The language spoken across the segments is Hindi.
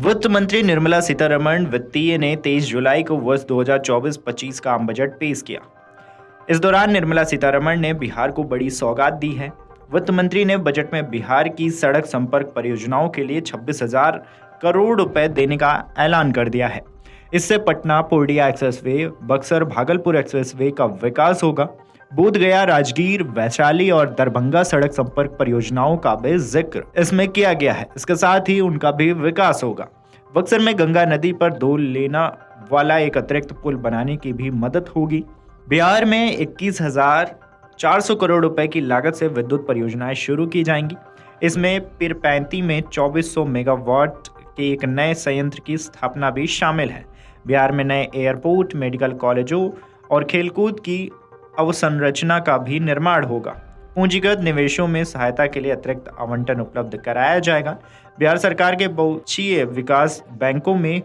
वित्त मंत्री निर्मला सीतारमण वित्तीय ने 23 जुलाई को वर्ष 2024-25 का आम बजट पेश किया। इस दौरान निर्मला सीतारमण ने बिहार को बड़ी सौगात दी है। वित्त मंत्री ने बजट में बिहार की सड़क संपर्क परियोजनाओं के लिए 26,000 करोड़ रुपए देने का ऐलान कर दिया है। इससे पटना पूर्णिया एक्सप्रेसवे, बक्सर भागलपुर एक्सप्रेसवे का विकास होगा। बोध गया, राजगीर, वैशाली और दरभंगा सड़क संपर्क परियोजनाओं का भी जिक्र इसमें किया गया है। इसके साथ ही उनका भी विकास होगा। बक्सर में गंगा नदी पर 2 लेना वाला एक अतिरिक्त पुल बनाने की भी मदद होगी। बिहार में 21,400 करोड़ रुपए की लागत से विद्युत परियोजनाएं शुरू की जाएंगी। इसमें पीरपैंती में 2400 मेगावाट के एक नए संयंत्र की स्थापना भी शामिल है। बिहार में नए एयरपोर्ट, मेडिकल कॉलेजों और खेलकूद की अवसंरचना का भी निर्माण होगा। पूंजीगत निवेशों में सहायता के लिए अतिरिक्त आवंटन उपलब्ध कराया जाएगा। बिहार सरकार के बहुपक्षीय विकास बैंकों में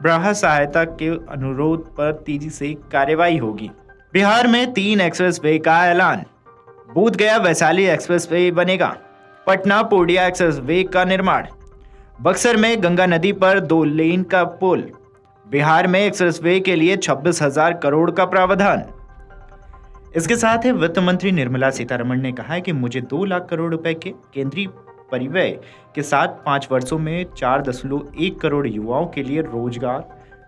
ब्राह्य सहायता के अनुरोध पर तेजी से कार्यवाही होगी। बिहार में 3 एक्सप्रेसवे का ऐलान। बोध गया वैशाली एक्सप्रेसवे बनेगा। पटना पूर्णिया एक्सप्रेसवे का निर्माण। बक्सर में गंगा नदी पर 2 लेन का पुल। बिहार में एक्सप्रेसवे के लिए 26,000 करोड़ का प्रावधान। इसके साथ ही वित्त मंत्री निर्मला सीतारमण ने कहा है कि मुझे 2 लाख करोड़ रुपए के केंद्रीय परिव्यय के साथ 5 वर्षों में 4.1 करोड़ युवाओं के लिए रोजगार,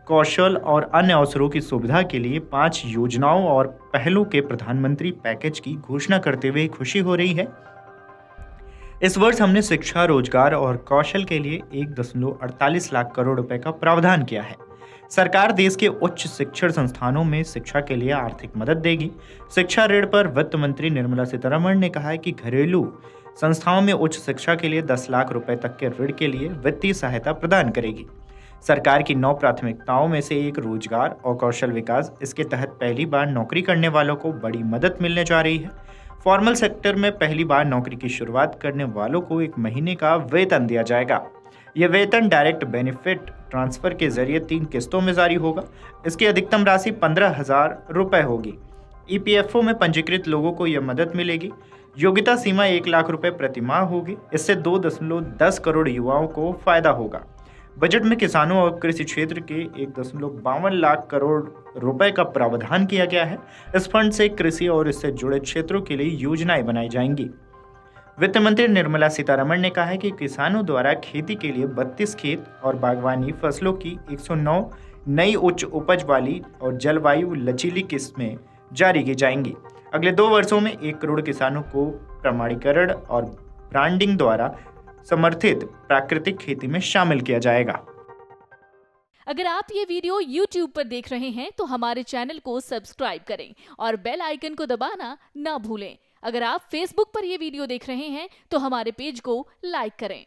कौशल और अन्य अवसरों की सुविधा के लिए 5 योजनाओं और पहलों के प्रधानमंत्री पैकेज की घोषणा करते हुए खुशी हो रही है। इस वर्ष हमने शिक्षा, रोजगार और कौशल के लिए 1.48 लाख करोड़ रुपए का प्रावधान किया है। सरकार देश के उच्च शिक्षण संस्थानों में शिक्षा के लिए आर्थिक मदद देगी। शिक्षा ऋण पर वित्त मंत्री निर्मला सीतारमण ने कहा है कि घरेलू संस्थाओं में उच्च शिक्षा के लिए 10 लाख रुपए तक के ऋण के लिए वित्तीय सहायता प्रदान करेगी। सरकार की 9 प्राथमिकताओं में से एक रोजगार और कौशल विकास। इसके तहत पहली बार नौकरी करने वालों को बड़ी मदद मिलने जा रही है। फॉर्मल सेक्टर में पहली बार नौकरी की शुरुआत करने वालों को 1 महीने का वेतन दिया जाएगा। यह वेतन डायरेक्ट बेनिफिट ट्रांसफर के जरिए 3 किस्तों में जारी होगा। इसकी अधिकतम राशि 15,000 रुपए होगी। ईपीएफओ में पंजीकृत लोगों को यह मदद मिलेगी। योग्यता सीमा 1 लाख रुपए प्रति माह होगी। इससे 2.10 करोड़ युवाओं को फायदा होगा। बजट में किसानों और कृषि क्षेत्र के 1.52 लाख करोड़ रुपए का प्रावधान किया गया है। इस फंड से कृषि और इससे जुड़े क्षेत्रों के लिए योजनाएं बनाई जाएंगी। वित्त मंत्री निर्मला सीतारमण ने कहा है कि किसानों द्वारा खेती के लिए 32 खेत और बागवानी फसलों की 109 नई उच्च उपज वाली और जलवायु लचीली किस्में जारी की जाएंगी। अगले 2 वर्षों में 1 करोड़ किसानों को प्रमाणीकरण और ब्रांडिंग द्वारा समर्थित प्राकृतिक खेती में शामिल किया जाएगा। अगर आप ये वीडियो YouTube पर देख रहे हैं तो हमारे चैनल को सब्सक्राइब करें और बेल आइकन को दबाना ना भूलें। अगर आप Facebook पर ये वीडियो देख रहे हैं तो हमारे पेज को लाइक करें।